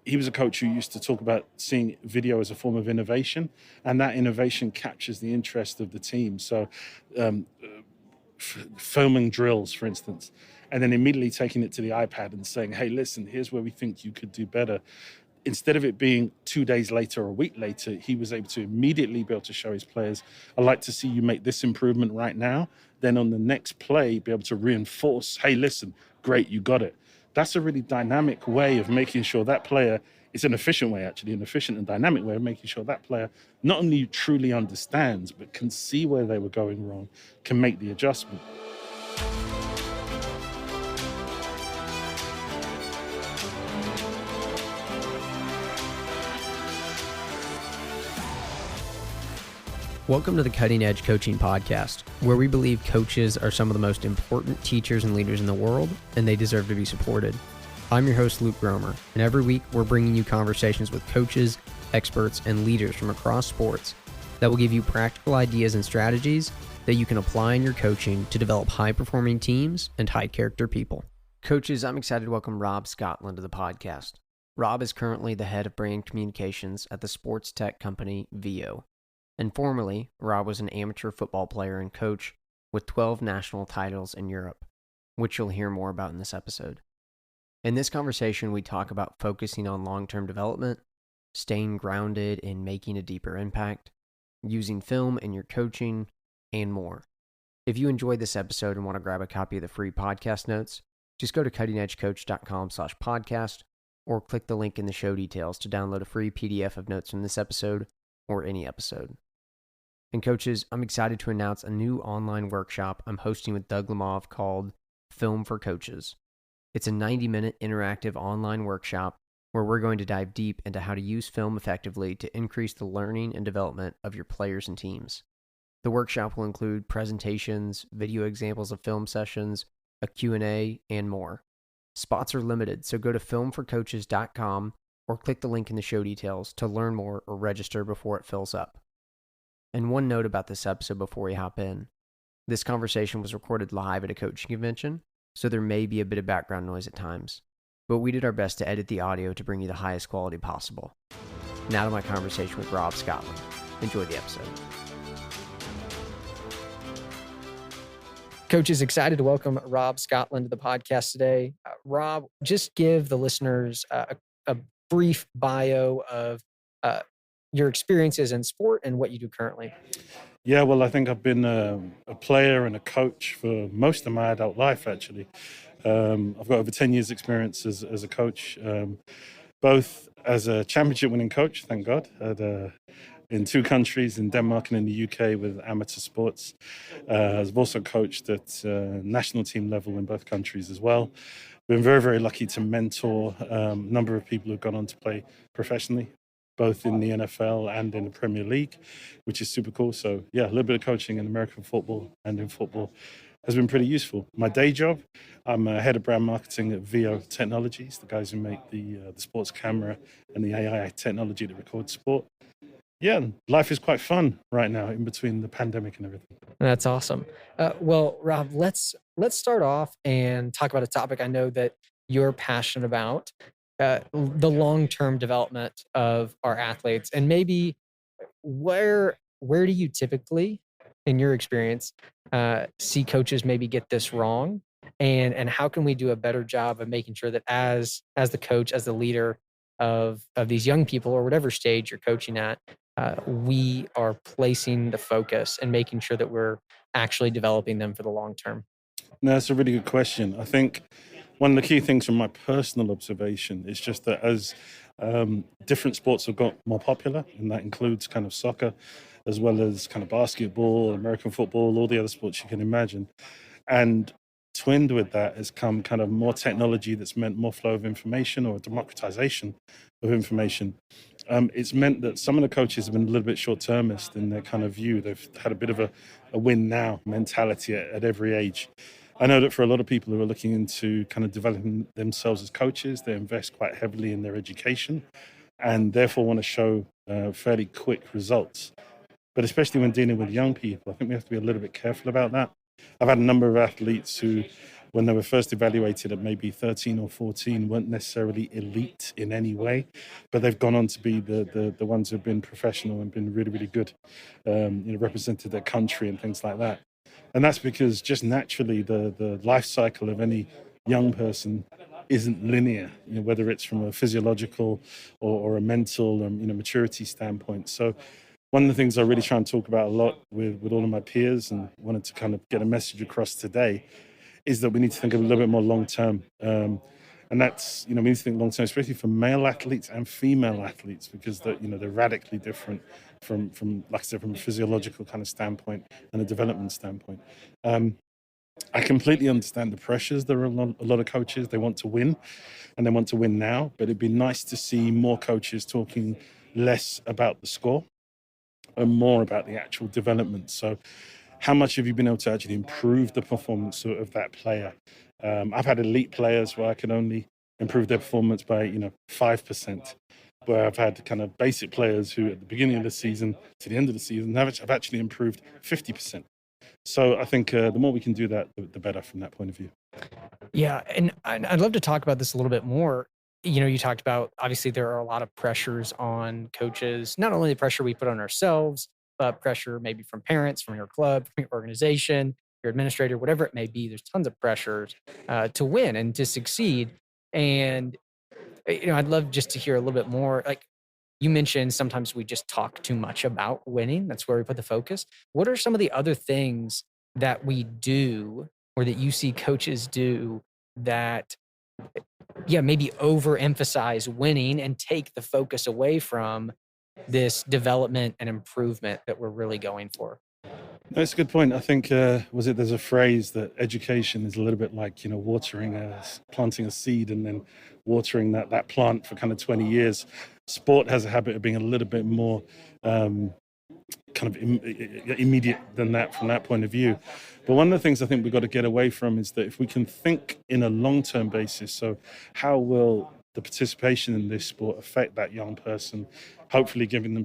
he was a coach who used to talk about seeing video as a form of innovation, and that innovation captures the interest of the team. So, um, filming drills, for instance, and then immediately taking it to the iPad and saying, "Hey, listen, here's where we think you could do better." Instead of it being 2 days later or a week later, he was able to immediately be able to show his players, "I'd like to see you make this improvement right now." Then on the next play, be able to reinforce, "Hey, listen, great, you got it." That's a really dynamic way of making sure that player, it's an efficient way, actually, an efficient and dynamic way of making sure that player not only truly understands, but can see where they were going wrong, can make the adjustment. Welcome to the Cutting Edge Coaching Podcast, where we believe coaches are some of the most important teachers and leaders in the world, and they deserve to be supported. I'm your host, Luke Gromer, and every week we're bringing you conversations with coaches, experts, and leaders from across sports that will give you practical ideas and strategies that you can apply in your coaching to develop high-performing teams and high-character people. Coaches, I'm excited to welcome Rob Scotland to the podcast. Rob is currently the head of brand communications at the sports tech company Veo. And formerly, Rob was an amateur football player and coach with 12 national titles in Europe, which you'll hear more about in this episode. In this conversation, we talk about focusing on long-term development, staying grounded in making a deeper impact, using film in your coaching, and more. If you enjoyed this episode and want to grab a copy of the free podcast notes, just go to cuttingedgecoach.com/podcast or click the link in the show details to download a free PDF of notes from this episode or any episode. And coaches, I'm excited to announce a new online workshop I'm hosting with Doug Lemov called Film for Coaches. It's a 90-minute interactive online workshop where we're going to dive deep into how to use film effectively to increase the learning and development of your players and teams. The workshop will include presentations, video examples of film sessions, a Q&A, and more. Spots are limited, so go to filmforcoaches.com or click the link in the show details to learn more or register before it fills up. And one note about this episode before we hop in. This conversation was recorded live at a coaching convention, so there may be a bit of background noise at times, but we did our best to edit the audio to bring you the highest quality possible. Now to my conversation with Rob Scotland. Enjoy the episode. Coach is excited to welcome Rob Scotland to the podcast today. Rob, just give the listeners a brief bio of your experiences in sport and what you do currently. Yeah, well, I think I've been a player and a coach for most of my adult life, actually. I've got over 10 years experience as a coach, both as a championship-winning coach, thank God, in 2 countries, in Denmark and in the UK with amateur sports. I've also coached at national team level in both countries as well. Been very, very lucky to mentor a number of people who've gone on to play professionally, both in the NFL and in the Premier League, which is super cool. So yeah, a little bit of coaching in American football and in football has been pretty useful. My day job, I'm head of brand marketing at Veo Technologies, the guys who make the sports camera and the AI technology that records sport. Yeah, life is quite fun right now in between the pandemic and everything. That's awesome. Well, Rob, let's start off and talk about a topic I know that you're passionate about, the long-term development of our athletes, and maybe where do you typically, in your experience, see coaches maybe get this wrong, and how can we do a better job of making sure that as the coach, as the leader of these young people or whatever stage you're coaching at, we are placing the focus and making sure that we're actually developing them for the long term? No, that's a really good question. I think one of the key things from my personal observation is just that as different sports have got more popular, and that includes kind of soccer, as well as kind of basketball, American football, all the other sports you can imagine. And twinned with that has come kind of more technology that's meant more flow of information or democratization of information. It's meant that some of the coaches have been a little bit short-termist in their kind of view. They've had a bit of a win now mentality at every age. I know that for a lot of people who are looking into kind of developing themselves as coaches, they invest quite heavily in their education and therefore want to show fairly quick results. But especially when dealing with young people, I think we have to be a little bit careful about that. I've had a number of athletes who when they were first evaluated at maybe 13 or 14, weren't necessarily elite in any way, but they've gone on to be the ones who've been professional and been really, really good, represented their country and things like that. And that's because just naturally the life cycle of any young person isn't linear, whether it's from a physiological or a mental maturity standpoint. So one of the things I really try and talk about a lot with all of my peers, and wanted to kind of get a message across today, is that we need to think a little bit more long term. And that's, we need to think long term, especially for male athletes and female athletes, because they're radically different from like I said, from a physiological kind of standpoint and a development standpoint. I completely understand the pressures. There are a lot of coaches, they want to win and they want to win now, but it'd be nice to see more coaches talking less about the score and more about the actual development. So how much have you been able to actually improve the performance of that player? I've had elite players where I can only improve their performance by 5%, where I've had kind of basic players who at the beginning of the season to the end of the season have actually improved 50%. So I think the more we can do that, the better from that point of view. Yeah, and I'd love to talk about this a little bit more. You talked about, obviously there are a lot of pressures on coaches, not only the pressure we put on ourselves, but pressure maybe from parents, from your club, from your organization, your administrator, whatever it may be. There's tons of pressures to win and to succeed. And I'd love just to hear a little bit more. Like you mentioned, sometimes we just talk too much about winning. That's where we put the focus. What are some of the other things that we do or that you see coaches do that, maybe overemphasize winning and take the focus away from this development and improvement that we're really going for? That's a good point. I think, there's a phrase that education is a little bit like, planting a seed and then watering that plant for kind of 20 years. Sport has a habit of being a little bit more kind of immediate than that from that point of view. But one of the things I think we've got to get away from is that if we can think in a long-term basis, so how will the participation in this sport affect that young person, hopefully giving them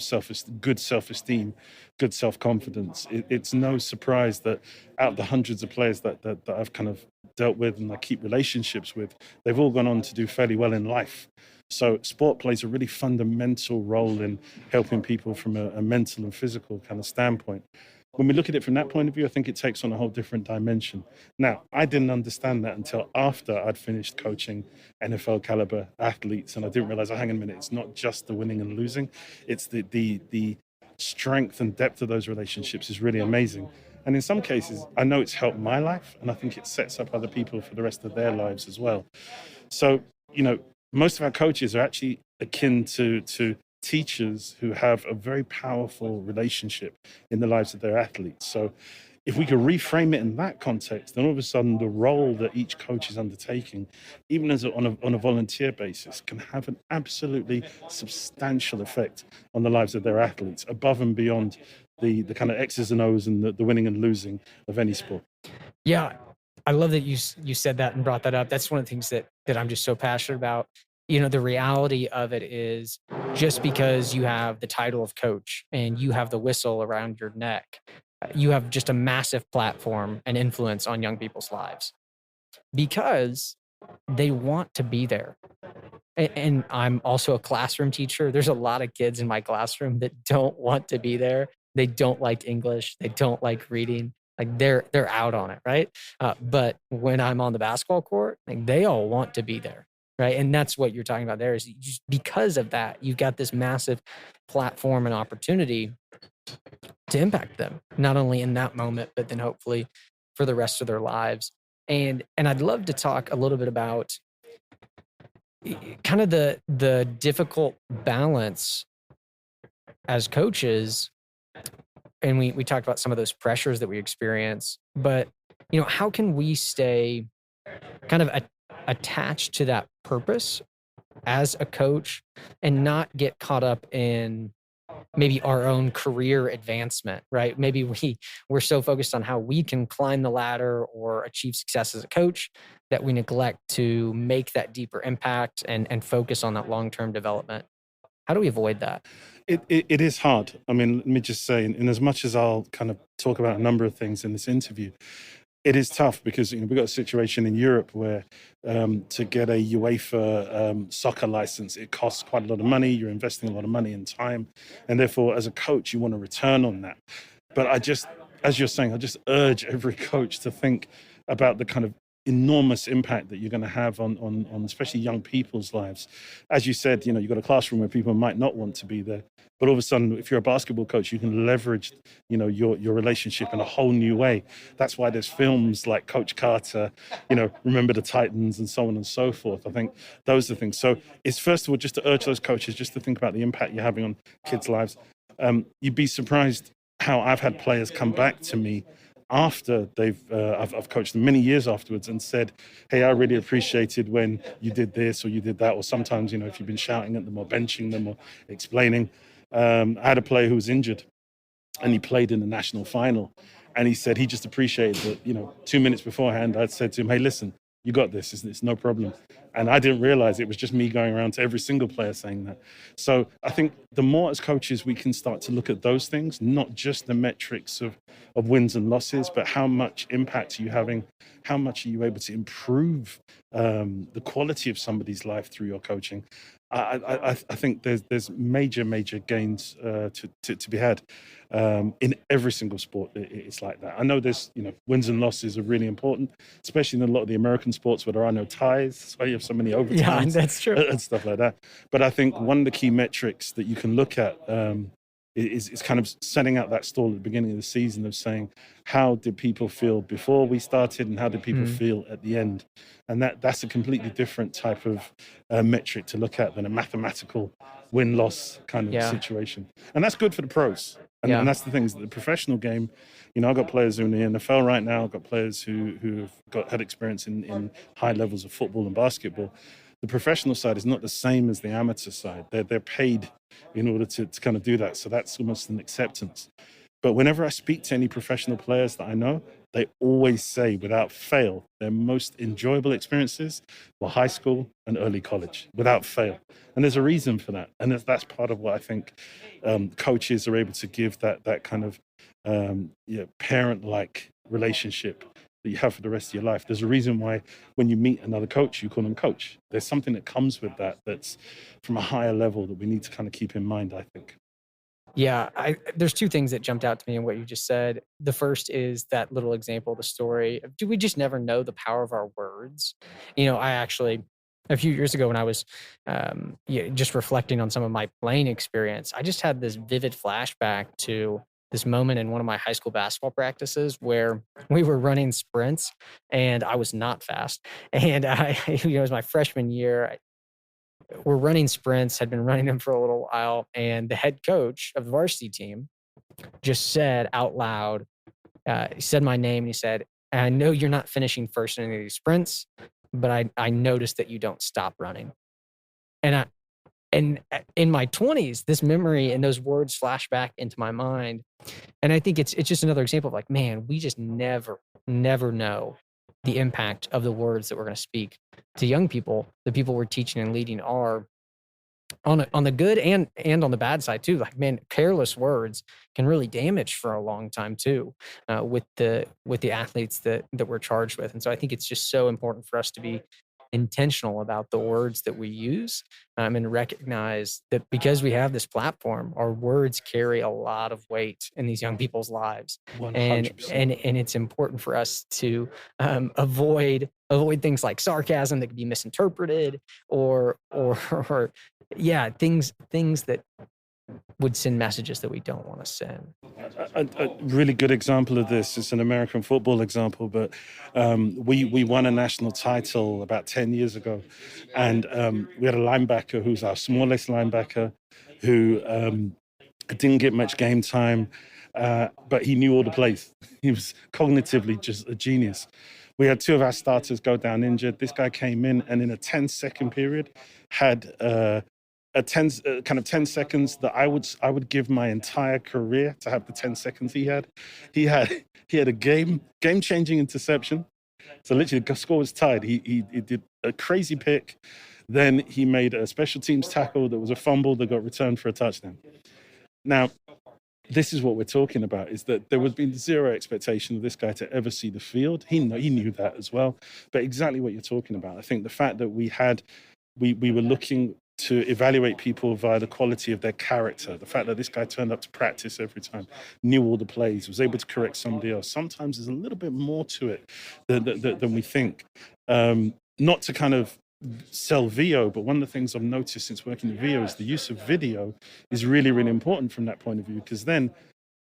good self-esteem, good self-confidence. It's no surprise that out of the hundreds of players that I've kind of dealt with and I keep relationships with, they've all gone on to do fairly well in life. So sport plays a really fundamental role in helping people from a mental and physical kind of standpoint. When we look at it from that point of view, I think it takes on a whole different dimension. Now, I didn't understand that until after I'd finished coaching NFL caliber athletes, and I didn't realize, hang on a minute, it's not just the winning and losing, it's the strength and depth of those relationships is really amazing. And in some cases, I know it's helped my life, and I think it sets up other people for the rest of their lives as well. So, most of our coaches are actually akin to teachers who have a very powerful relationship in the lives of their athletes. So if we could reframe it in that context, then all of a sudden the role that each coach is undertaking, even on a volunteer basis, can have an absolutely substantial effect on the lives of their athletes, above and beyond the kind of X's and O's and the winning and losing of any sport. Yeah, I love that you said that and brought that up. That's one of the things that I'm just so passionate about. The reality of it is, just because you have the title of coach and you have the whistle around your neck, you have just a massive platform and influence on young people's lives because they want to be there. And I'm also a classroom teacher. There's a lot of kids in my classroom that don't want to be there. They don't like English. They don't like reading. Like they're out on it, right? But when I'm on the basketball court, like they all want to be there, right? And that's what you're talking about there, is just because of that, you've got this massive platform and opportunity to impact them, not only in that moment, but then hopefully for the rest of their lives. And I'd love to talk a little bit about kind of the difficult balance as coaches. And we talked about some of those pressures that we experience, but how can we stay kind of attached to that purpose as a coach and not get caught up in maybe our own career advancement, right? Maybe we're so focused on how we can climb the ladder or achieve success as a coach that we neglect to make that deeper impact and focus on that long-term development. How do we avoid that? It is hard. I mean, let me just say, in as much as I'll kind of talk about a number of things in this interview, It is tough because we've got a situation in Europe where to get a UEFA soccer license, it costs quite a lot of money. You're investing a lot of money and time, and therefore, as a coach, you want a return on that. But as you're saying, I just urge every coach to think about the kind of enormous impact that you're going to have on especially young people's lives. As you said, you've got a classroom where people might not want to be there, but all of a sudden, if you're a basketball coach, you can leverage, your relationship in a whole new way. That's why there's films like Coach Carter, Remember the Titans, and so on and so forth. I think those are the things. So it's first of all just to urge those coaches just to think about the impact you're having on kids' lives. You'd be surprised how I've had players come back to me after I've coached them many years afterwards and said, hey, I really appreciated when you did this or you did that. Or sometimes, if you've been shouting at them or benching them or explaining. I had a player who was injured and he played in the national final. And he said he just appreciated that, 2 minutes beforehand, I'd said to him, hey, listen, you got this. It's no problem. And I didn't realize it was just me going around to every single player saying that. So I think the more as coaches we can start to look at those things, not just the metrics of wins and losses, but how much impact are you having? How much are you able to improve the quality of somebody's life through your coaching? I think there's major gains to be had in every single sport. It's like that. I know there's wins and losses are really important, especially in a lot of the American sports where there are no ties. That's why you have so many overtimes. Yeah, that's true. And stuff like that. But I think one of the key metrics that you can look at is kind of setting out that stall at the beginning of the season of saying, how did people feel before we started and how did people feel at the end? And that's a completely different type of metric to look at than a mathematical win-loss kind of situation. And that's good for the pros. And that's the thing, is that the professional game, I've got players who are in the NFL right now. I've got players who've had experience in high levels of football and basketball. The professional side is not the same as the amateur side. They're paid in order to kind of do that. So that's almost an acceptance. But whenever I speak to any professional players that I know, they always say, without fail, their most enjoyable experiences were high school and early college, without fail. And there's a reason for that. And that's part of what I think coaches are able to give that kind of parent-like relationship that you have for the rest of your life. There's a reason why when you meet another coach, you call them coach. There's something that comes with that's from a higher level that we need to kind of keep in mind, I think. Yeah, there's two things that jumped out to me in what you just said. The first is that little example, the story of, do we just never know the power of our words? I actually, a few years ago when I was just reflecting on some of my playing experience, I just had this vivid flashback to this moment in one of my high school basketball practices where we were running sprints and I was not fast. And it was my freshman year. We're running sprints, had been running them for a little while, and the head coach of the varsity team just said out loud, he said my name, and he said, I know you're not finishing first in any of these sprints, but I noticed that you don't stop running. And in my 20s, this memory and those words flash back into my mind. And I think it's just another example of like, man, we just never know the impact of the words that we're going to speak to young people. The people we're teaching and leading are on the good and on the bad side too. Like, man, careless words can really damage for a long time too, with the athletes that we're charged with. And so I think it's just so important for us to be intentional about the words that we use, and recognize that because we have this platform, our words carry a lot of weight in these young people's lives. 100%. And it's important for us to avoid things like sarcasm that could be misinterpreted or things that would send messages that we don't want to send. A really good example of this is an American football example, but we won a national title about 10 years ago. And we had a linebacker who's our smallest linebacker who didn't get much game time, but he knew all the plays. He was cognitively just a genius. We had two of our starters go down injured. This guy came in and in a 10-second period had 10 seconds that I would give my entire career to have the 10 seconds he had. He had a game-changing interception. So literally the score was tied. He did a crazy pick. Then he made a special teams tackle that was a fumble that got returned for a touchdown. Now, this is what we're talking about, is that there was been zero expectation of this guy to ever see the field. He knew that as well. But exactly what you're talking about. I think the fact that we were looking to evaluate people via the quality of their character, the fact that this guy turned up to practice every time, knew all the plays, was able to correct somebody else. Sometimes there's a little bit more to it than we think. Not to kind of sell Veo, but one of the things I've noticed since working with Veo is the use of video is really, really important from that point of view, because then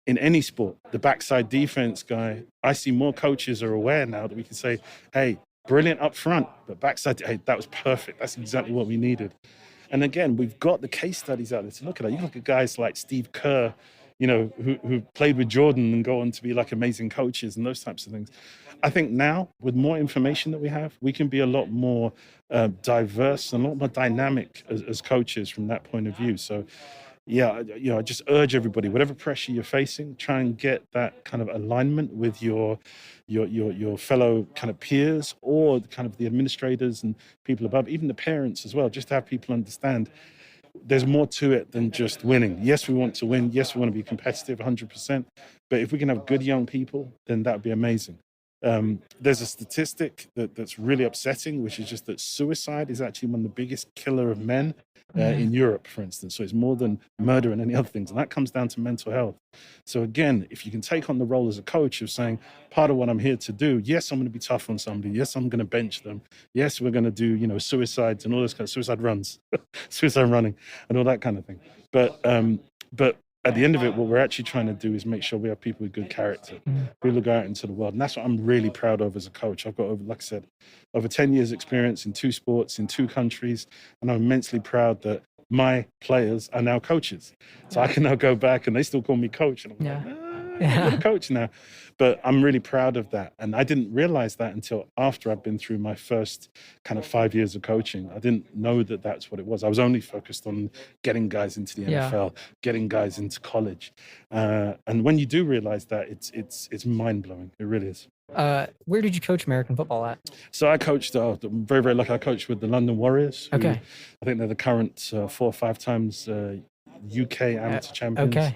in any sport, the backside defense guy, I see more coaches are aware now that we can say, hey, brilliant up front, but backside, hey, that was perfect. That's exactly what we needed. And again, we've got the case studies out there to look at. You look at guys like Steve Kerr, who played with Jordan and go on to be like amazing coaches and those types of things. I think now, with more information that we have, we can be a lot more diverse and a lot more dynamic as coaches from that point of view. So, yeah, I just urge everybody, whatever pressure you're facing, try and get that kind of alignment with your fellow kind of peers, or kind of the administrators and people above, even the parents as well, just to have people understand there's more to it than just winning. Yes, we want to win. Yes, we want to be competitive 100%. But if we can have good young people, then that would be amazing. There's a statistic that's really upsetting, which is just that suicide is actually one of the biggest killer of men in Europe, for instance. So it's more than murder and any other things. And that comes down to mental health. So again, if you can take on the role as a coach of saying, part of what I'm here to do, yes, I'm going to be tough on somebody. Yes, I'm going to bench them. Yes, we're going to do, suicides and all this kind of suicide runs, suicide running and all that kind of thing. But at the end of it, what we're actually trying to do is make sure we have people with good character who look out into the world. And that's what I'm really proud of as a coach. I've got, like I said, over 10 years experience in 2 sports, in 2 countries. And I'm immensely proud that my players are now coaches. So I can now go back and they still call me coach. And I'm like, I'm a coach now. But I'm really proud of that. And I didn't realize that until after I'd been through my first kind of 5 years of coaching. I didn't know that that's what it was. I was only focused on getting guys into the NFL, getting guys into college. And when you do realize that, it's mind-blowing. It really is. Where did you coach American football at? So I coached, I'm very, very lucky. I coached with the London Warriors. Who, I think they're the current 4 or 5 times UK amateur champions.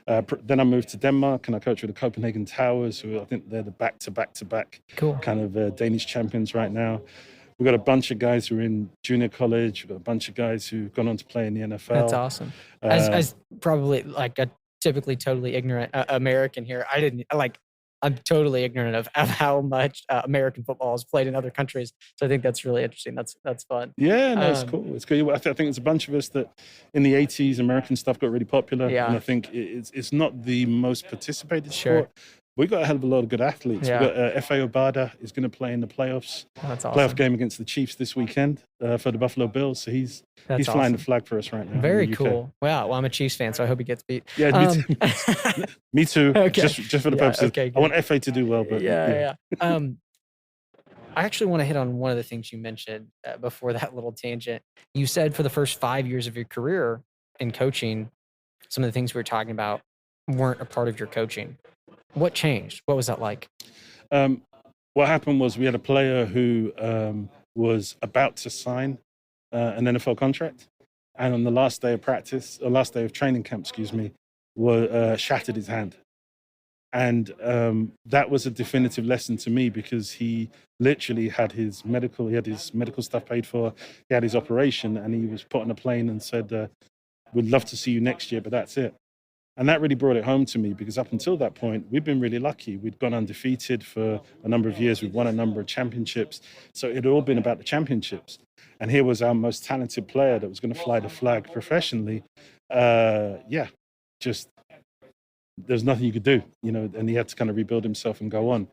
Then I moved to Denmark and I coached with the Copenhagen Towers, who I think they're the back-to-back kind of Danish champions right now. We've got a bunch of guys who are in junior college. We've got a bunch of guys who've gone on to play in the NFL. That's awesome. As probably like a typically totally ignorant American here, I'm totally ignorant of how much American football is played in other countries. So I think that's really interesting. That's fun. Yeah, no, it's cool. It's cool. I think there's a bunch of us that in the 80s, American stuff got really popular. Yeah. And I think it's not the most participated sport. We've got a hell of a lot of good athletes. Yeah. We've got F.A. Obada is going to play in the playoffs. That's awesome. Playoff game against the Chiefs this weekend for the Buffalo Bills. So he's flying the flag for us right now. Very cool. Wow. Well, I'm a Chiefs fan, so I hope he gets beat. Yeah, me too. Me too. Okay. Just for the purposes. Okay, I want F.A. to do well. But yeah. I actually want to hit on one of the things you mentioned before that little tangent. You said for the first 5 years of your career in coaching, some of the things we were talking about weren't a part of your coaching. What changed? What was that like? What happened was we had a player who was about to sign an NFL contract, and on the last day of practice, or last day of training camp, shattered his hand. And that was a definitive lesson to me, because he literally had his medical stuff paid for, he had his operation, and he was put on a plane and said, we'd love to see you next year, but that's it. And that really brought it home to me, because up until that point, we'd been really lucky. We'd gone undefeated for a number of years. We'd won a number of championships. So it had all been about the championships. And here was our most talented player that was going to fly the flag professionally. Just there's nothing you could do, and he had to kind of rebuild himself and go on.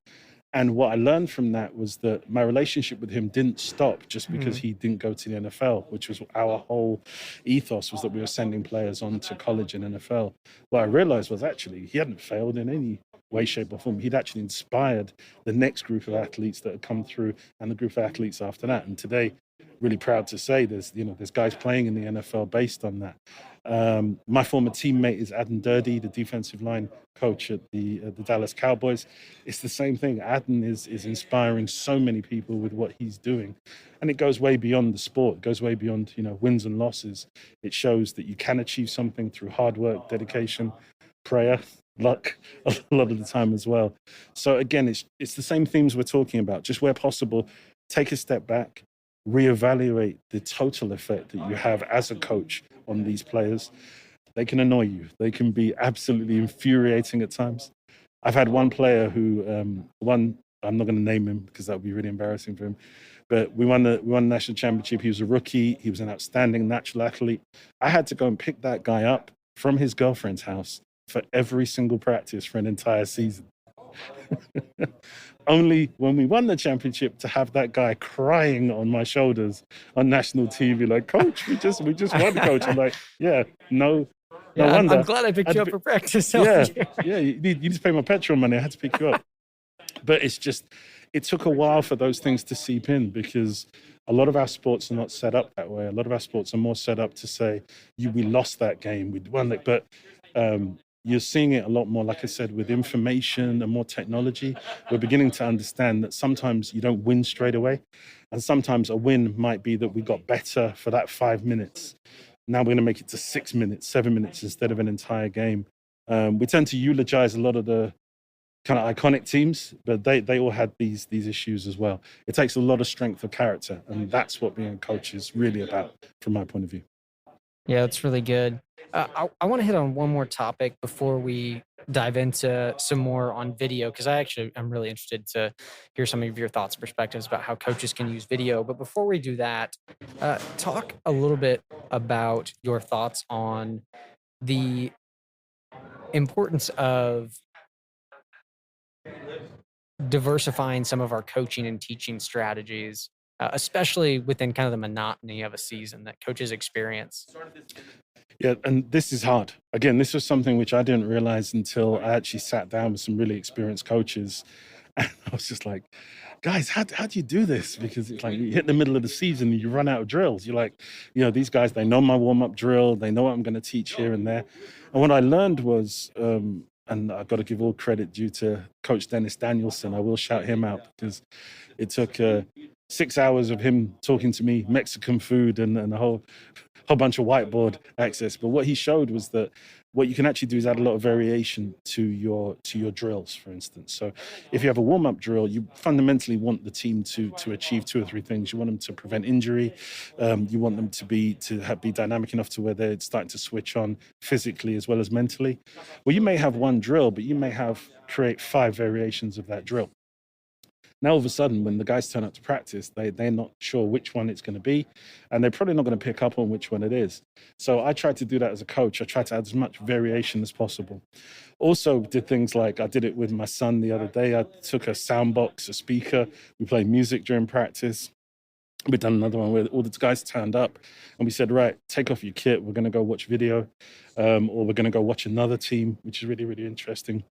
And what I learned from that was that my relationship with him didn't stop just because he didn't go to the NFL, which was our whole ethos, was that we were sending players on to college and NFL. What I realized was actually he hadn't failed in any way, shape or form. He'd actually inspired the next group of athletes that had come through and the group of athletes after that. And today, really proud to say there's guys playing in the NFL based on that. My former teammate is Aden Durdy, the defensive line coach at the Dallas Cowboys. It's the same thing. Aden is inspiring so many people with what he's doing. And it goes way beyond the sport. It goes way beyond, wins and losses. It shows that you can achieve something through hard work, dedication. prayer, luck a lot of the time as well. So again, it's the same themes we're talking about. Just where possible, take a step back, reevaluate the total effect that you have as a coach on these players. They can annoy you. They can be absolutely infuriating at times. I've had one player who I'm not going to name him because that would be really embarrassing for him. But we won the national championship. He was a rookie. He was an outstanding natural athlete. I had to go and pick that guy up from his girlfriend's house for every single practice for an entire season. Only when we won the championship to have that guy crying on my shoulders on national TV, like, "Coach, we just won, coach." I'm like, "Yeah, no wonder." I'm glad I picked you up for practice. Yeah, you need to pay my petrol money. I had to pick you up. But it took a while for those things to seep in, because a lot of our sports are not set up that way. A lot of our sports are more set up to say, we lost that game, we won it. But you're seeing it a lot more, like I said, with information and more technology. We're beginning to understand that sometimes you don't win straight away. And sometimes a win might be that we got better for that 5 minutes. Now we're going to make it to 6 minutes, 7 minutes instead of an entire game. We tend to eulogize a lot of the kind of iconic teams, but they all had these issues as well. It takes a lot of strength of character, and that's what being a coach is really about, from my point of view. Yeah, that's really good. I want to hit on one more topic before we dive into some more on video, because I'm really interested to hear some of your thoughts and perspectives about how coaches can use video. But before we do that, talk a little bit about your thoughts on the importance of diversifying some of our coaching and teaching strategies, especially within kind of the monotony of a season that coaches experience. Yeah, and this is hard. Again, this was something which I didn't realize until I actually sat down with some really experienced coaches. And I was just like, "Guys, how do you do this?" Because it's like you hit the middle of the season and you run out of drills. You're like, these guys, they know my warm-up drill. They know what I'm going to teach here and there. And what I learned was, and I've got to give all credit due to Coach Dennis Danielson. I will shout him out, because it took 6 hours of him talking to me, Mexican food and a whole bunch of whiteboard access. But what he showed was that what you can actually do is add a lot of variation to your drills, for instance. So if you have a warm-up drill, you fundamentally want the team to achieve 2 or 3 things. You want them to prevent injury. You want them to be dynamic enough to where they're starting to switch on physically as well as mentally. Well, you may have one drill, but you may create 5 variations of that drill. Now, all of a sudden, when the guys turn up to practice, they're not sure which one it's going to be, and they're probably not going to pick up on which one it is. So I try to do that as a coach. I try to add as much variation as possible. Also did things like, I did it with my son the other day. I took a sound box, a speaker. We played music during practice. We've done another one where all the guys turned up and we said, "Right, take off your kit. We're going to go watch video, or we're going to go watch another team," which is really, really interesting.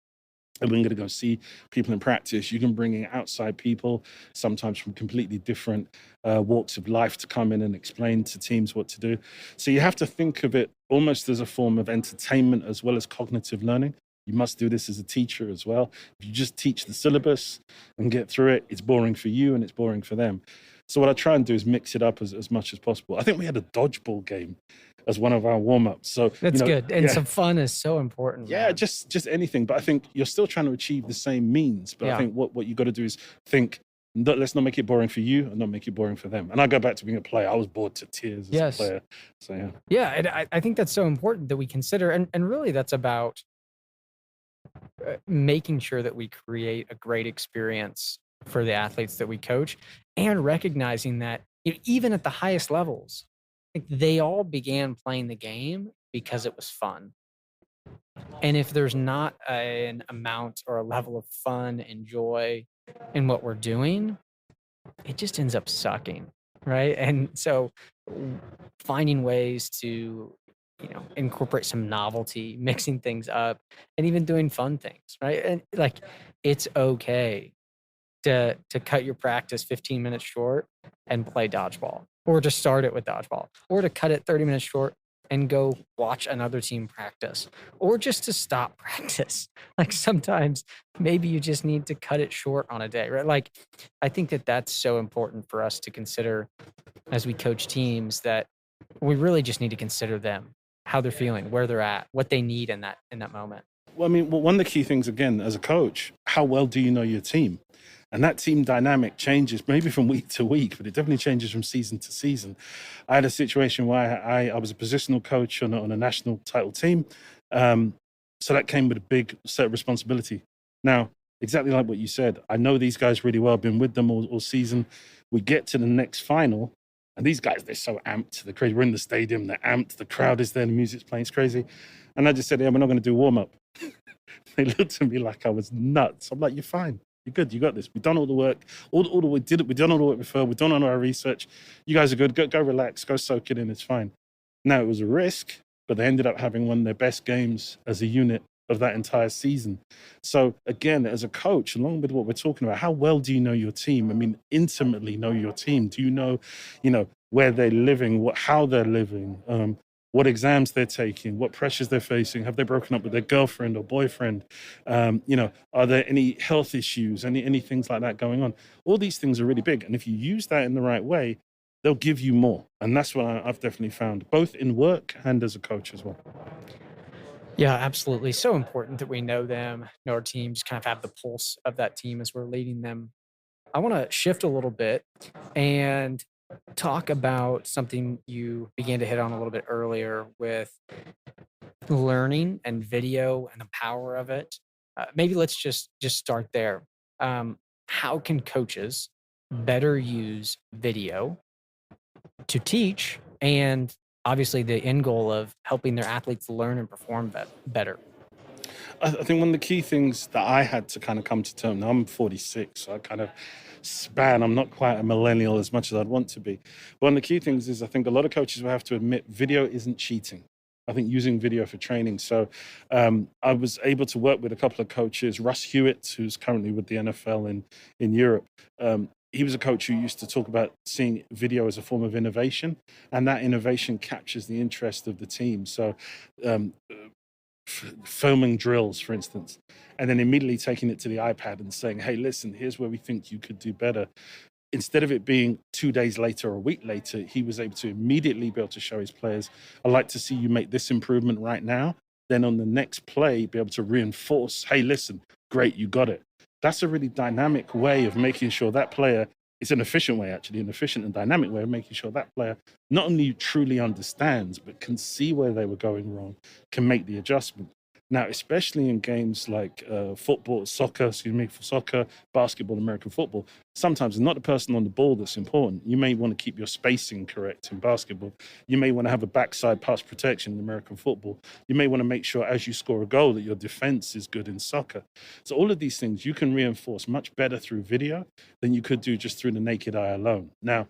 And we're going to go see people in practice. You can bring in outside people, sometimes from completely different walks of life, to come in and explain to teams what to do. So you have to think of it almost as a form of entertainment as well as cognitive learning. You must do this as a teacher as well. If you just teach the syllabus and get through it, it's boring for you and it's boring for them. So what I try and do is mix it up as much as possible. I think we had a dodgeball game as one of our warm-ups. So that's good. And some fun is so important. Yeah, man. Just anything. But I think you're still trying to achieve the same means. But I think what you got to do is think, let's not make it boring for you and not make it boring for them. And I go back to being a player. I was bored to tears as a player. So yeah. Yeah, and I think that's so important that we consider, and really that's about making sure that we create a great experience for the athletes that we coach, and recognizing that even at the highest levels, they all began playing the game because it was fun. And if there's not an amount or a level of fun and joy in what we're doing, it just ends up sucking, right? And so finding ways to incorporate some novelty, mixing things up, and even doing fun things, right? And like, it's okay to cut your practice 15 minutes short and play dodgeball, or to start it with dodgeball, or to cut it 30 minutes short and go watch another team practice, or just to stop practice. Like, sometimes maybe you just need to cut it short on a day, right? Like, I think that that's so important for us to consider as we coach teams, that we really just need to consider them, how they're feeling, where they're at, what they need in that moment. Well, I mean, one of the key things, again, as a coach, how well do you know your team? And that team dynamic changes maybe from week to week, but it definitely changes from season to season. I had a situation where I was a positional coach on a national title team. Um, so that came with a big set of responsibility. Now, exactly like what you said, I know these guys really well, I've been with them all season. We get to the next final, and these guys, they're so amped. They're crazy. We're in the stadium, they're amped, the crowd is there, the music's playing, it's crazy. And I just said, yeah, we're not going to do warm up. They looked at me like I was nuts. I'm like, you're fine. You're good. You got this. We've done all the work. All the we did it. We've done all the work before. We've done all our research. You guys are good. Go relax. Go soak it in. It's fine. Now, it was a risk, but they ended up having one of their best games as a unit of that entire season. So again, as a coach, along with what we're talking about, how well do you know your team? I mean, intimately know your team. Do you know, where they're living, how they're living, what exams they're taking, what pressures they're facing? Have they broken up with their girlfriend or boyfriend? Are there any health issues, any things like that going on? All these things are really big. And if you use that in the right way, they'll give you more. And that's what I've definitely found, both in work and as a coach as well. Yeah, absolutely. So important that we know them, know our teams, kind of have the pulse of that team as we're leading them. I want to shift a little bit and talk about something you began to hit on a little bit earlier with learning and video and the power of it. Maybe let's just start there. How can coaches better use video to teach, and obviously the end goal of helping their athletes learn and perform better? I think one of the key things that I had to kind of come to terms, now I'm 46, so I kind of I'm not quite a millennial as much as I'd want to be. But one of the key things is I think a lot of coaches will have to admit video isn't cheating. I think using video for training. So I was able to work with a couple of coaches, Russ Hewitt, who's currently with the NFL in Europe. He was a coach who used to talk about seeing video as a form of innovation, and that innovation captures the interest of the team. So filming drills, for instance, and then immediately taking it to the iPad and saying, hey, listen, here's where we think you could do better. Instead of it being 2 days later or a week later, he was able to immediately be able to show his players, I'd like to see you make this improvement right now. Then on the next play, be able to reinforce, hey, listen, great, you got it. That's a really dynamic way of making sure that player, it's an efficient way, actually, an efficient and dynamic way of making sure that player not only truly understands, but can see where they were going wrong, can make the adjustment. Now, especially in games like soccer, basketball, American football, sometimes it's not the person on the ball that's important. You may want to keep your spacing correct in basketball. You may want to have a backside pass protection in American football. You may want to make sure as you score a goal that your defense is good in soccer. So all of these things you can reinforce much better through video than you could do just through the naked eye alone. Now,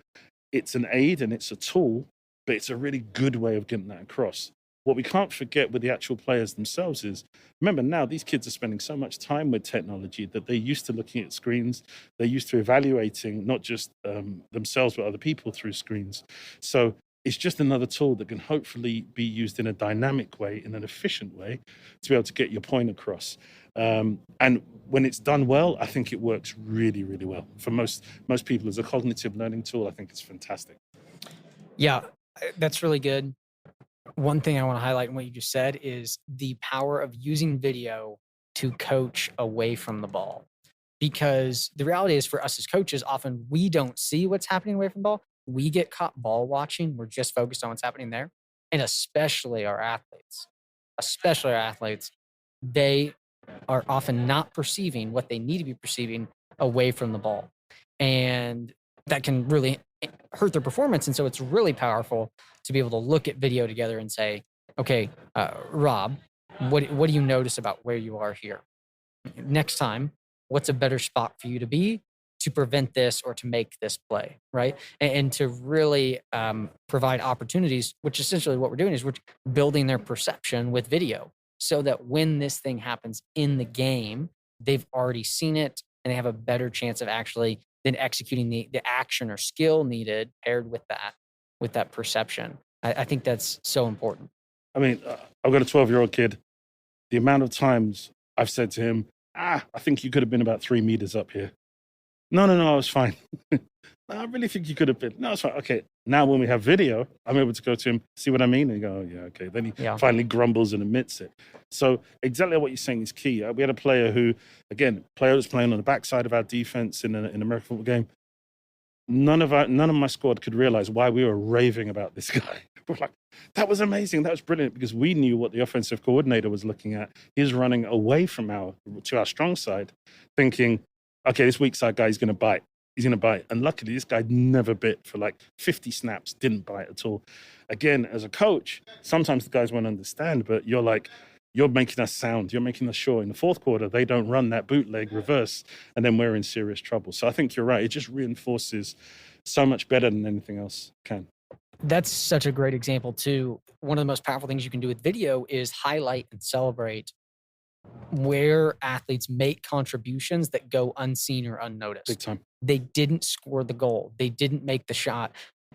it's an aid and it's a tool, but it's a really good way of getting that across. What we can't forget with the actual players themselves is, remember now these kids are spending so much time with technology that they're used to looking at screens. They're used to evaluating not just themselves, but other people through screens. So it's just another tool that can hopefully be used in a dynamic way, in an efficient way, to be able to get your point across. And when it's done well, I think it works really, really well. For most people, as a cognitive learning tool, I think it's fantastic. Yeah, that's really good. One thing I want to highlight in what you just said is the power of using video to coach away from the ball. Because the reality is, for us as coaches, often we don't see what's happening away from the ball. We get caught ball watching. We're just focused on what's happening there. And especially our athletes, they are often not perceiving what they need to be perceiving away from the ball. And that can really hurt their performance. And so it's really powerful to be able to look at video together and say, okay, Rob, what do you notice about where you are here? Next time, what's a better spot for you to be to prevent this or to make this play, right? And to really provide opportunities, which essentially what we're doing is we're building their perception with video so that when this thing happens in the game, they've already seen it and they have a better chance of actually then executing the action or skill needed paired with that perception. I think that's so important. I mean, I've got a 12-year-old kid. The amount of times I've said to him, I think you could have been about 3 meters up here. No, I was fine. I really think you could have been. No, it's fine. Okay, now when we have video, I'm able to go to him, see what I mean, and go, oh, yeah, okay. Then he finally grumbles and admits it. So exactly what you're saying is key. We had a player who, again, player was playing on the backside of our defense in an American football game. None of my squad could realize why we were raving about this guy. We're like, that was amazing. That was brilliant, because we knew what the offensive coordinator was looking at. He was running away from to our strong side, thinking, okay, this weak side guy is going to bite. He's going to bite. And luckily, this guy never bit for like 50 snaps, didn't bite at all. Again, as a coach, sometimes the guys won't understand, but you're like, you're making us sound. You're making us sure in the fourth quarter they don't run that bootleg reverse, and then we're in serious trouble. So I think you're right. It just reinforces so much better than anything else can. That's such a great example too. One of the most powerful things you can do with video is highlight and celebrate where athletes make contributions that go unseen or unnoticed. Big time. They didn't score the goal. They didn't make the shot.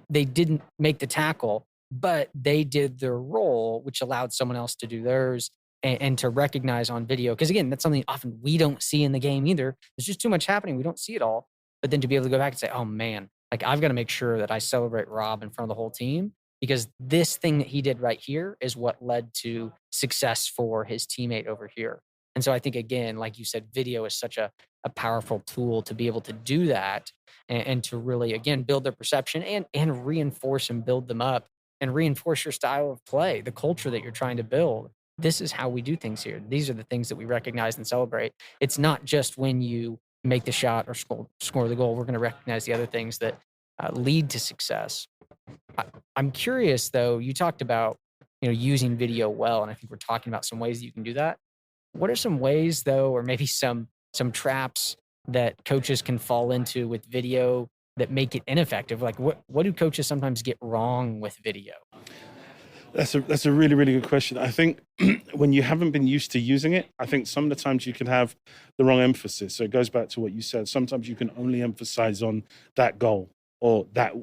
They didn't make the tackle, but they did their role, which allowed someone else to do theirs, and to recognize on video. Because again, that's something often we don't see in the game either. There's just too much happening. We don't see it all. But then to be able to go back and say, oh man, like I've got to make sure that I celebrate Rob in front of the whole team, because this thing that he did right here is what led to success for his teammate over here. And so I think, again, like you said, video is such a powerful tool to be able to do that, and to really, again, build their perception and reinforce and build them up and reinforce your style of play, the culture that you're trying to build. This is how we do things here. These are the things that we recognize and celebrate. It's not just when you make the shot or score the goal. We're going to recognize the other things that lead to success. I'm curious, though, you talked about using video well, and I think we're talking about some ways that you can do that. What are some ways, though, or maybe some traps that coaches can fall into with video that make it ineffective? Like what do coaches sometimes get wrong with video? That's a really, really good question. I think when you haven't been used to using it, I think some of the times you can have the wrong emphasis. So it goes back to what you said. Sometimes you can only emphasize on that goal or that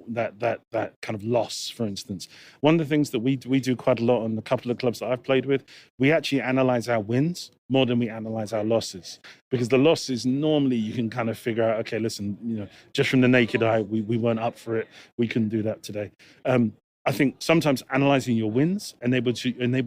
kind of loss, for instance. One of the things that we do quite a lot on a couple of clubs that I've played with, we actually analyze our wins more than we analyze our losses. Because the losses, normally you can kind of figure out, okay, listen, just from the naked eye, we weren't up for it. We couldn't do that today. I think sometimes analyzing your wins enable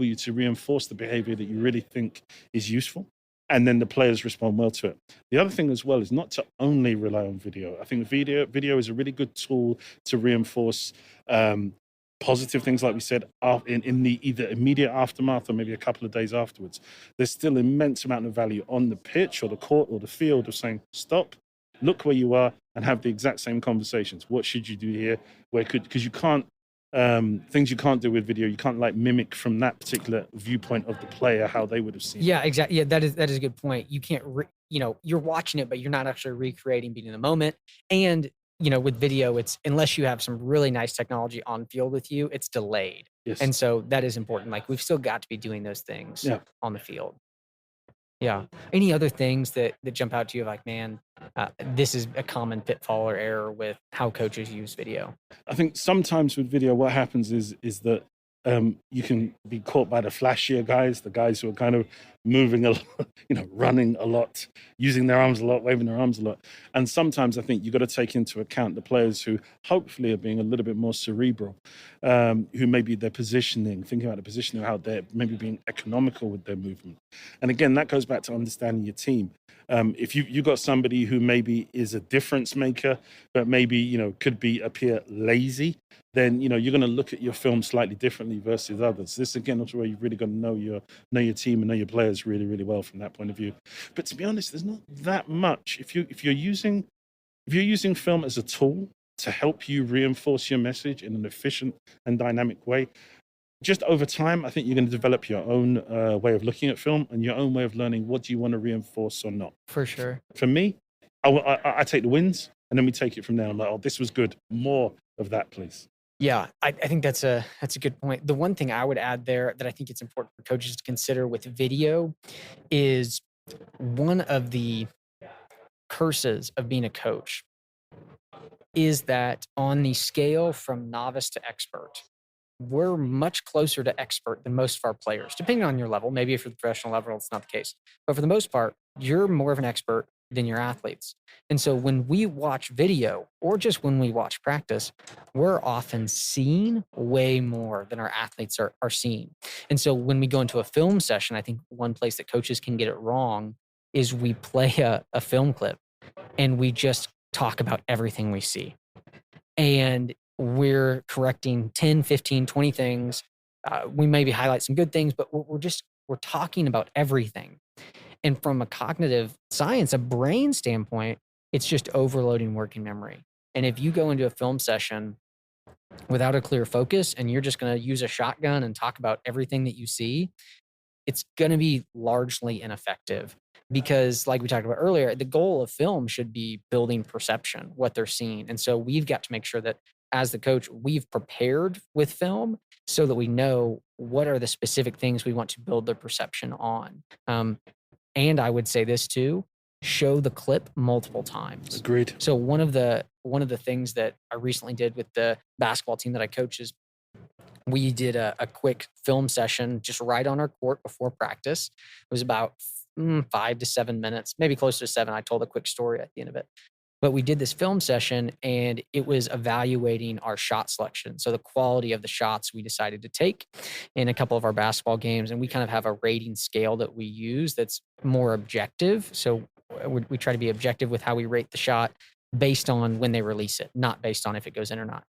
you to reinforce the behavior that you really think is useful, and then the players respond well to it. The other thing as well is not to only rely on video. I think video is a really good tool to reinforce positive things, like we said, in the either immediate aftermath or maybe a couple of days afterwards. There's still immense amount of value on the pitch or the court or the field of saying, stop, look where you are, and have the exact same conversations. What should you do here? Because you can't, things you can't do with video, you can't like mimic from that particular viewpoint of the player how they would have seen it. Exactly. Yeah, that is a good point. You can't you're watching it, but you're not actually recreating being in the moment. And with video, it's, unless you have some really nice technology on field with you, it's delayed. Yes. And so that is important. Like, we've still got to be doing those things on the field. Yeah. Any other things that jump out to you, like, man, this is a common pitfall or error with how coaches use video? I think sometimes with video, what happens is that you can be caught by the flashier guys, the guys who are kind of moving a lot, running a lot, using their arms a lot, waving their arms a lot. And sometimes I think you've got to take into account the players who hopefully are being a little bit more cerebral, who maybe they're positioning, thinking about the positioning, how they're maybe being economical with their movement. And again, that goes back to understanding your team. If you got somebody who maybe is a difference maker, but maybe, could appear lazy, then, you're going to look at your film slightly differently versus others. This, again, is where you've really got to know your team and know your players really, really well from that point of view. But to be honest, there's not that much. If you're using film as a tool to help you reinforce your message in an efficient and dynamic way, just over time, I think you're going to develop your own way of looking at film and your own way of learning what do you want to reinforce or not. For sure. For me, I take the wins and then we take it from there. I'm like, oh, this was good. More of that, please. Yeah, I think that's a good point. The one thing I would add there that I think it's important for coaches to consider with video is one of the curses of being a coach is that on the scale from novice to expert, we're much closer to expert than most of our players, depending on your level. Maybe if you're the professional level, it's not the case. But for the most part, you're more of an expert than your athletes. And so when we watch video or just when we watch practice, we're often seeing way more than our athletes are seeing. And so when we go into a film session, I think one place that coaches can get it wrong is we play a film clip and we just talk about everything we see. And we're correcting 10, 15, 20 things. We maybe highlight some good things, but we're talking about everything. And from a cognitive science, a brain standpoint, it's just overloading working memory. And if you go into a film session without a clear focus and you're just going to use a shotgun and talk about everything that you see, it's going to be largely ineffective. Because like we talked about earlier, the goal of film should be building perception, what they're seeing. And so we've got to make sure that as the coach, we've prepared with film so that we know what are the specific things we want to build their perception on. And I would say this too, show the clip multiple times. Agreed. So one of the things that I recently did with the basketball team that I coach is we did a quick film session just right on our court before practice. It was about 5 to 7 minutes, maybe closer to 7. I told a quick story at the end of it. But we did this film session and it was evaluating our shot selection. So the quality of the shots we decided to take in a couple of our basketball games. And we kind of have a rating scale that we use that's more objective. So we try to be objective with how we rate the shot based on when they release it, not based on if it goes in or not.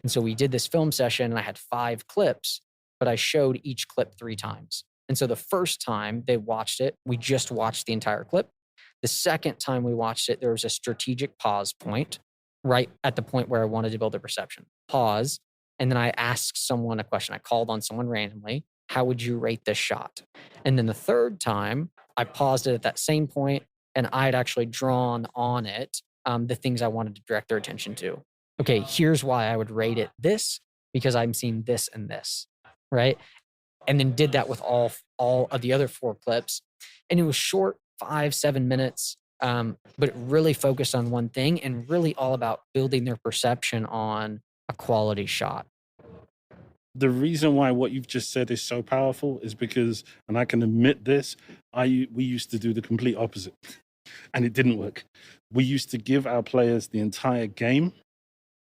And so we did this film session and I had 5 clips, but I showed each clip 3 times. And so the first time they watched it, we just watched the entire clip. The second time we watched it, there was a strategic pause point right at the point where I wanted to build a perception. Pause. And then I asked someone a question. I called on someone randomly. How would you rate this shot? And then the third time, I paused it at that same point and I had actually drawn on it the things I wanted to direct their attention to. Okay, here's why I would rate it this, because I'm seeing this and this, right? And then did that with all of the other 4 clips. And it was short, 5-7 minutes, but it really focused on one thing and really all about building their perception on a quality shot. The reason why what you've just said is so powerful is because, and I can admit this, we used to do the complete opposite and it didn't work. We used to give our players the entire game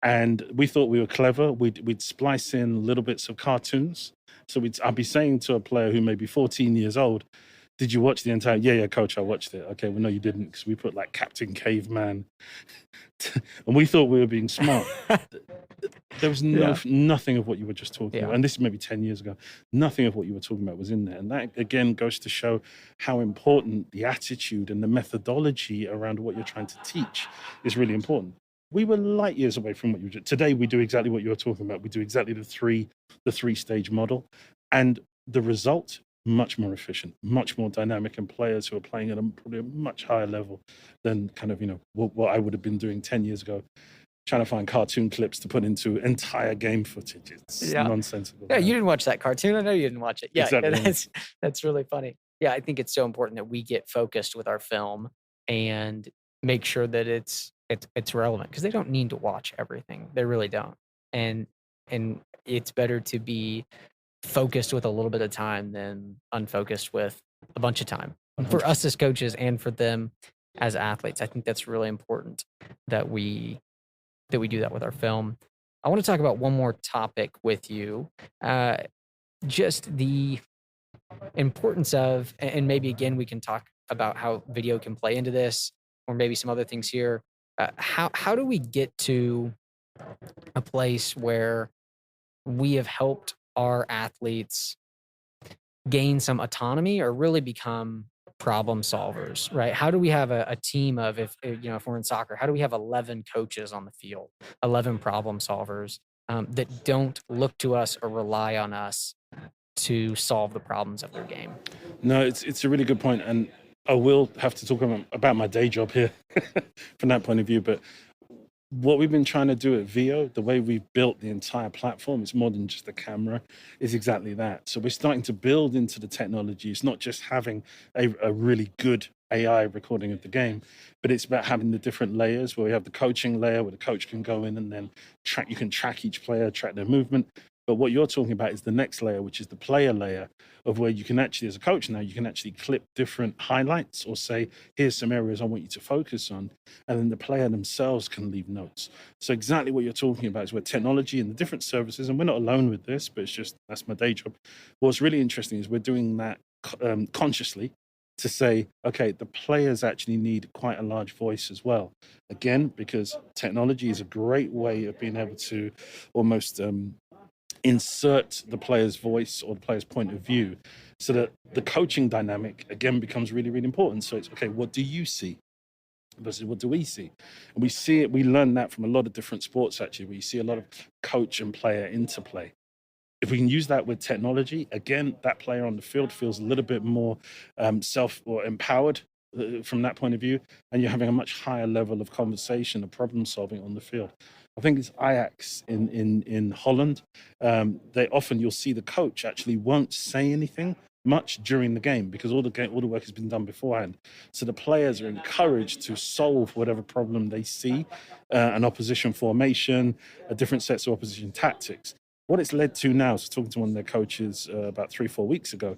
and we thought we were clever. We'd splice in little bits of cartoons. So I'd be saying to a player who may be 14 years old, did you watch the entire? Yeah, coach, I watched it. Okay, well, no, you didn't, because we put like Captain Caveman, and we thought we were being smart. There was nothing of what you were just talking about, and this is maybe 10 years ago. Nothing of what you were talking about was in there, and that again goes to show how important the attitude and the methodology around what you're trying to teach is really important. We were light years away from what you did. Today, we do exactly what you were talking about. We do exactly the three-stage model, and the result, much more efficient, much more dynamic, and players who are playing at probably a much higher level than kind of, what I would have been doing 10 years ago, trying to find cartoon clips to put into entire game footage. It's nonsensical. Yeah, you didn't watch that cartoon. I know you didn't watch it. Yeah, exactly. That's really funny. Yeah, I think it's so important that we get focused with our film and make sure that it's relevant, because they don't need to watch everything. They really don't. And it's better to be focused with a little bit of time than unfocused with a bunch of time. For us as coaches and for them as athletes, I think that's really important that we do that with our film. I want to talk about one more topic with you, just the importance of, and maybe again we can talk about how video can play into this, or maybe some other things here. How do we get to a place where we have helped our athletes gain some autonomy or really become problem solvers, right? How do we have a team of, if we're in soccer, how do we have 11 coaches on the field, 11 problem solvers that don't look to us or rely on us to solve the problems of their game? No, it's a really good point, and I will have to talk about my day job here from that point of view, but what we've been trying to do at Veo, the way we've built the entire platform, it's more than just the camera, is exactly that. So we're starting to build into the technology. It's not just having a really good AI recording of the game, but it's about having the different layers where we have the coaching layer where the coach can go in and then you can track each player, track their movement. But what you're talking about is the next layer, which is the player layer, of where you can actually, as a coach now, you can actually clip different highlights or say, here's some areas I want you to focus on. And then the player themselves can leave notes. So exactly what you're talking about is where technology and the different services, and we're not alone with this, but it's just, that's my day job. What's really interesting is we're doing that consciously to say, okay, the players actually need quite a large voice as well. Again, because technology is a great way of being able to almost insert the player's voice or the player's point of view, so that the coaching dynamic again becomes really, really important. So it's okay, what do you see versus what do we see? And we see it, we learn that from a lot of different sports actually, where you see a lot of coach and player interplay. If we can use that with technology, again, that player on the field feels a little bit more self or empowered from that point of view, and you're having a much higher level of conversation and problem solving on the field. I think it's Ajax in Holland. They often, you'll see the coach actually won't say anything much during the game because all the work has been done beforehand. So the players are encouraged to solve whatever problem they see, an opposition formation, different sets of opposition tactics. What it's led to now, so talking to one of their coaches about 3-4 weeks ago,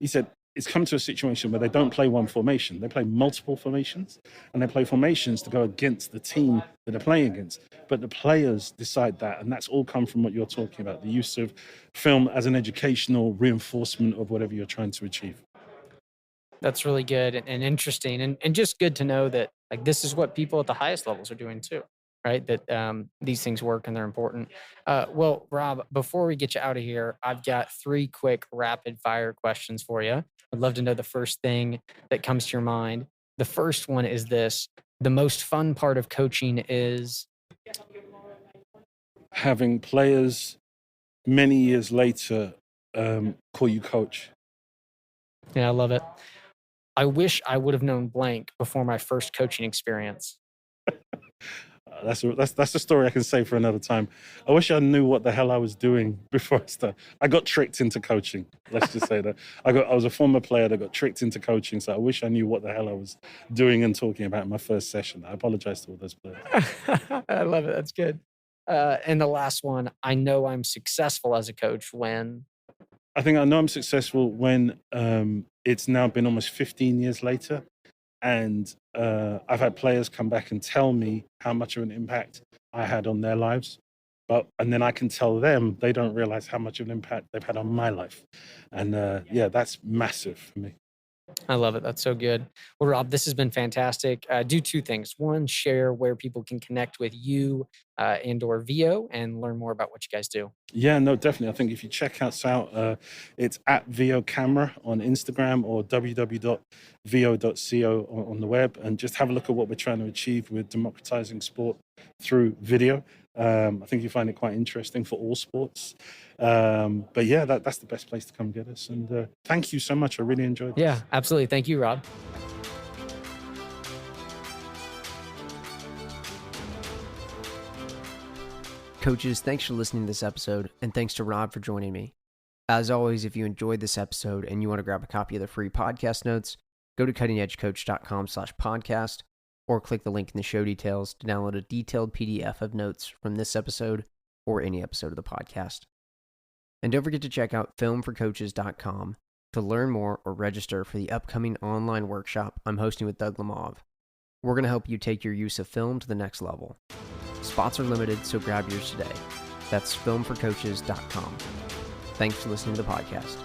he said it's come to a situation where they don't play one formation, they play multiple formations, and they play formations to go against the team that they're playing against. But the players decide that, and that's all come from what you're talking about, the use of film as an educational reinforcement of whatever you're trying to achieve. That's really good and interesting, and just good to know that like this is what people at the highest levels are doing too, right? That these things work and they're important. Well, Rob, before we get you out of here, I've got 3 quick rapid fire questions for you. I'd love to know the first thing that comes to your mind. The first one is this: the most fun part of coaching is Having players many years later call you coach. Yeah, I love it. I wish I would have known blank before my first coaching experience. That's a story I can say for another time. I wish I knew what the hell I was doing before I started. I got tricked into coaching. Let's just say that. I was a former player that got tricked into coaching, so I wish I knew what the hell I was doing and talking about in my first session. I apologize to all those players. I love it. That's good. And the last one, I know I'm successful as a coach when I think I know I'm successful when it's now been almost 15 years later, and I've had players come back and tell me how much of an impact I had on their lives. And then I can tell them they don't realize how much of an impact they've had on my life. And yeah, that's massive for me. I love it. That's so good. Well, Rob, this has been fantastic. Do 2 things. One, share where people can connect with you and or Veo and learn more about what you guys do. Yeah, no, definitely. I think if you check us out, it's at Veo Camera on Instagram or www.veo.co on the web, and just have a look at what we're trying to achieve with democratizing sport through video. I think you find it quite interesting for all sports. But yeah, that's the best place to come get us. And thank you so much. I really enjoyed this. Yeah, absolutely. Thank you, Rob. Coaches, thanks for listening to this episode, and thanks to Rob for joining me. As always, if you enjoyed this episode and you want to grab a copy of the free podcast notes, go to cuttingedgecoach.com/podcast or click the link in the show details to download a detailed PDF of notes from this episode or any episode of the podcast. And don't forget to check out filmforcoaches.com to learn more or register for the upcoming online workshop I'm hosting with Doug Lemov. We're going to help you take your use of film to the next level. Spots are limited, so grab yours today. That's filmforcoaches.com. Thanks for listening to the podcast.